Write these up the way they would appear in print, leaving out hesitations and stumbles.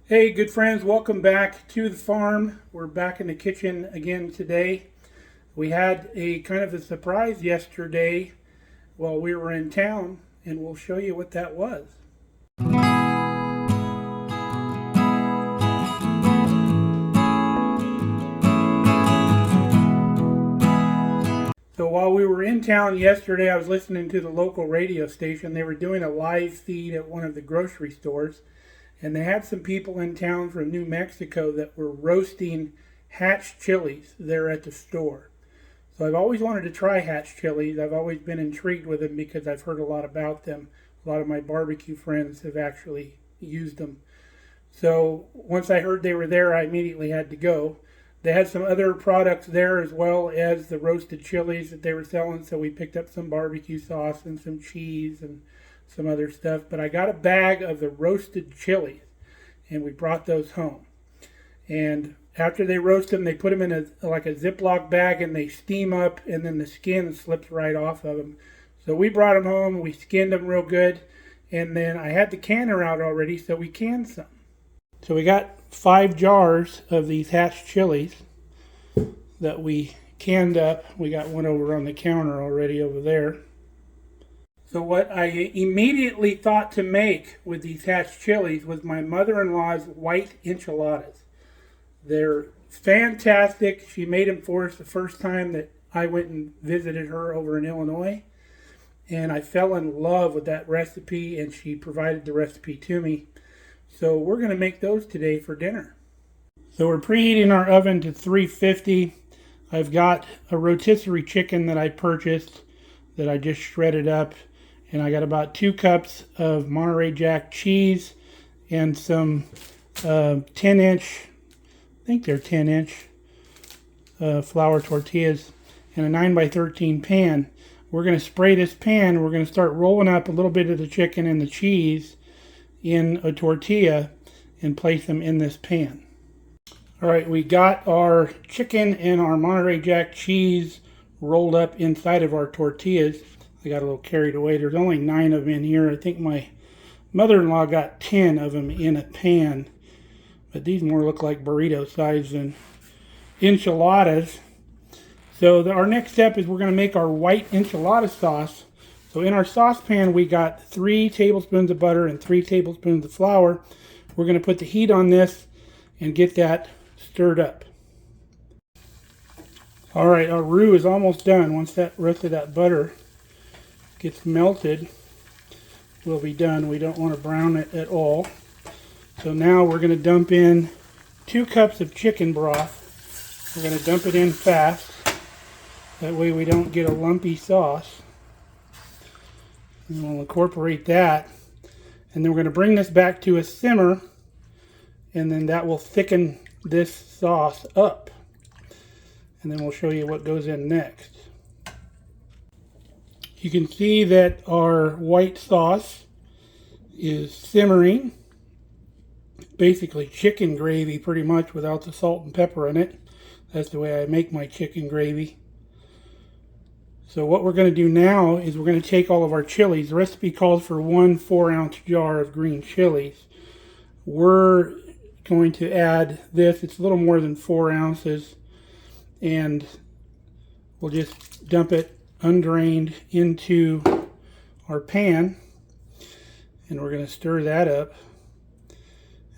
Hey, good friends, welcome back to the farm. We're back in the kitchen again today. We had a kind of a surprise yesterday while we were in town, and we'll show you what that was. So while we were in town yesterday, I was listening to the local radio station. They were doing a live feed at one of the grocery stores, and they had some people in town from New Mexico that were roasting Hatch chilies there at the store. So I've always wanted to try Hatch chilies. I've always been intrigued with them because I've heard a lot about them. A lot of my barbecue friends have actually used them. So once I heard they were there, I immediately had to go. They had some other products there as well as the roasted chilies that they were selling. So we picked up some barbecue sauce and some cheese and some other stuff. But I got a bag of the roasted chilies and we brought those home. And after they roast them, they put them in a Ziploc bag and they steam up, and then the skin slips right off of them. So we brought them home, we skinned them real good, and then I had the canner out already, so we canned some. So we got 5 jars of these Hatch chilies that we canned up. We got one over on the counter already over there. So what I immediately thought to make with these Hatch chilies was my mother-in-law's white enchiladas. They're fantastic. She made them for us the first time that I went and visited her over in Illinois. And I fell in love with that recipe, and she provided the recipe to me. So we're going to make those today for dinner. So we're preheating our oven to 350. I've got a rotisserie chicken that I purchased that I just shredded up. And I got about 2 cups of Monterey Jack cheese and some 10-inch, I think they're 10-inch flour tortillas, and a 9x13 pan. We're going to spray this pan. We're going to start rolling up a little bit of the chicken and the cheese in a tortilla and place them in this pan. All right, we got our chicken and our Monterey Jack cheese rolled up inside of our tortillas. I got a little carried away. There's only 9 of them in here. I think my mother-in-law got 10 of them in a pan. But these more look like burrito size than enchiladas. So our next step is we're going to make our white enchilada sauce. So in our saucepan, we got 3 tablespoons of butter and 3 tablespoons of flour. We're going to put the heat on this and get that stirred up. All right, our roux is almost done. Once that rest of that butter gets melted, we'll be done. We don't want to brown it at all. So now we're going to dump in 2 cups of chicken broth. We're going to dump it in fast. That way we don't get a lumpy sauce. And we'll incorporate that. And then we're going to bring this back to a simmer. And then that will thicken this sauce up. And then we'll show you what goes in next. You can see that our white sauce is simmering. Basically chicken gravy pretty much without the salt and pepper in it. That's the way I make my chicken gravy. So what we're going to do now is we're going to take all of our chilies. The recipe calls for 1 4-ounce jar of green chilies. We're going to add this. It's a little more than 4 ounces. And we'll just dump it undrained into our pan. And we're going to stir that up.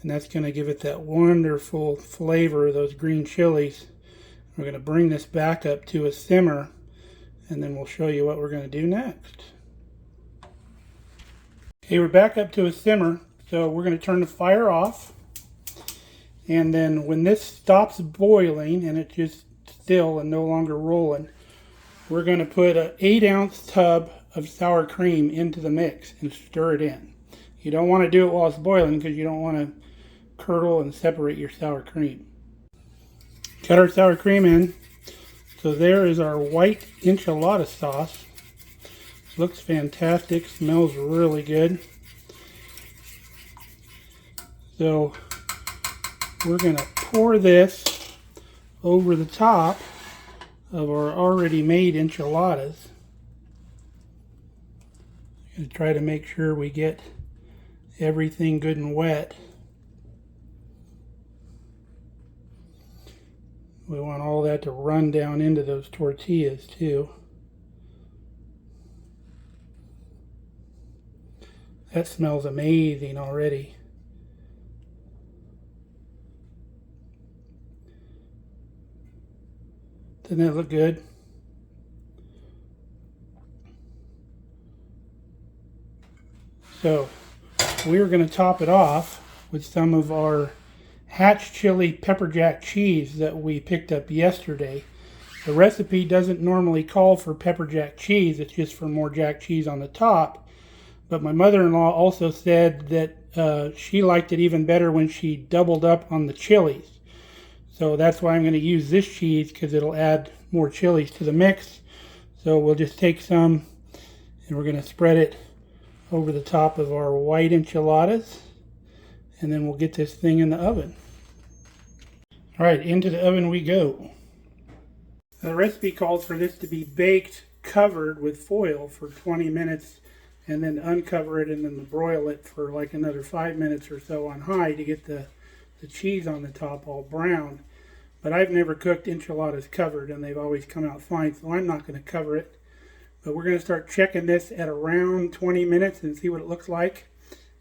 And that's going to give it that wonderful flavor of those green chilies. We're going to bring this back up to a simmer, and then we'll show you what we're going to do next. Okay, we're back up to a simmer, so we're going to turn the fire off. And then when this stops boiling and it's just still and no longer rolling, we're going to put an 8-ounce tub of sour cream into the mix and stir it in. You don't want to do it while it's boiling because you don't want to curdle and separate your sour cream. Cut our sour cream in. So there is our white enchilada sauce. Looks fantastic, smells really good. So we're going to pour this over the top of our already made enchiladas. I'm going to try to make sure we get everything good and wet. We want all that to run down into those tortillas too. That smells amazing already. Doesn't that look good? So we're going to top it off with some of our Hatch Chile pepper jack cheese that we picked up yesterday. The recipe doesn't normally call for pepper jack cheese, it's just for more jack cheese on the top. But my mother-in-law also said that she liked it even better when she doubled up on the chilies. So that's why I'm going to use this cheese, because it'll add more chilies to the mix. So we'll just take some and we're going to spread it over the top of our white enchiladas. And then we'll get this thing in the oven. All right, into the oven we go. The recipe calls for this to be baked covered with foil for 20 minutes and then uncover it and then broil it for like another 5 minutes or so on high to get the cheese on the top all brown. But I've never cooked enchiladas covered and they've always come out fine, so I'm not going to cover it. But we're going to start checking this at around 20 minutes and see what it looks like.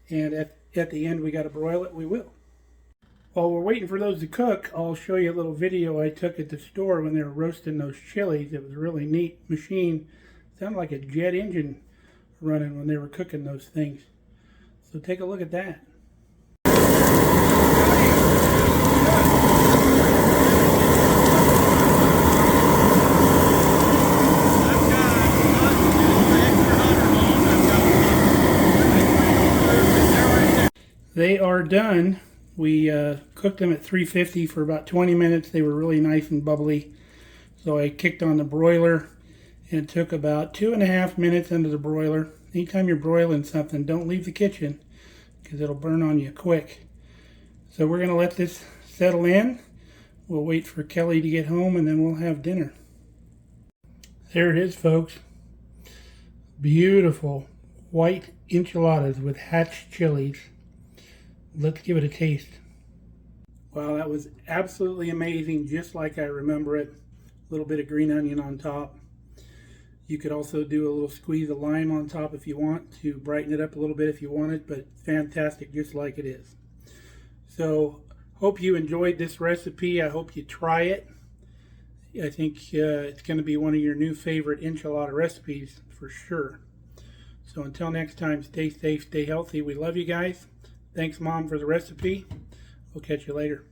And at the end we got to broil it, we will. While we're waiting for those to cook, I'll show you a little video I took at the store when they were roasting those chilies. It was a really neat machine. It sounded like a jet engine running when they were cooking those things. So take a look at that. They are done. We cooked them at 350 for about 20 minutes. They were really nice and bubbly. So I kicked on the broiler. And it took about 2.5 minutes into the broiler. Anytime you're broiling something, don't leave the kitchen because it'll burn on you quick. So we're going to let this settle in. We'll wait for Kelly to get home and then we'll have dinner. There it is, folks. Beautiful white enchiladas with Hatch chilies. Let's give it a taste. Wow, that was absolutely amazing, just like I remember it. A little bit of green onion on top. You could also do a little squeeze of lime on top if you want to brighten it up a little bit if you want it, but fantastic just like it is. So, hope you enjoyed this recipe. I hope you try it. I think it's going to be one of your new favorite enchilada recipes for sure. So until next time, stay safe, stay healthy. We love you guys. Thanks, Mom, for the recipe. We'll catch you later.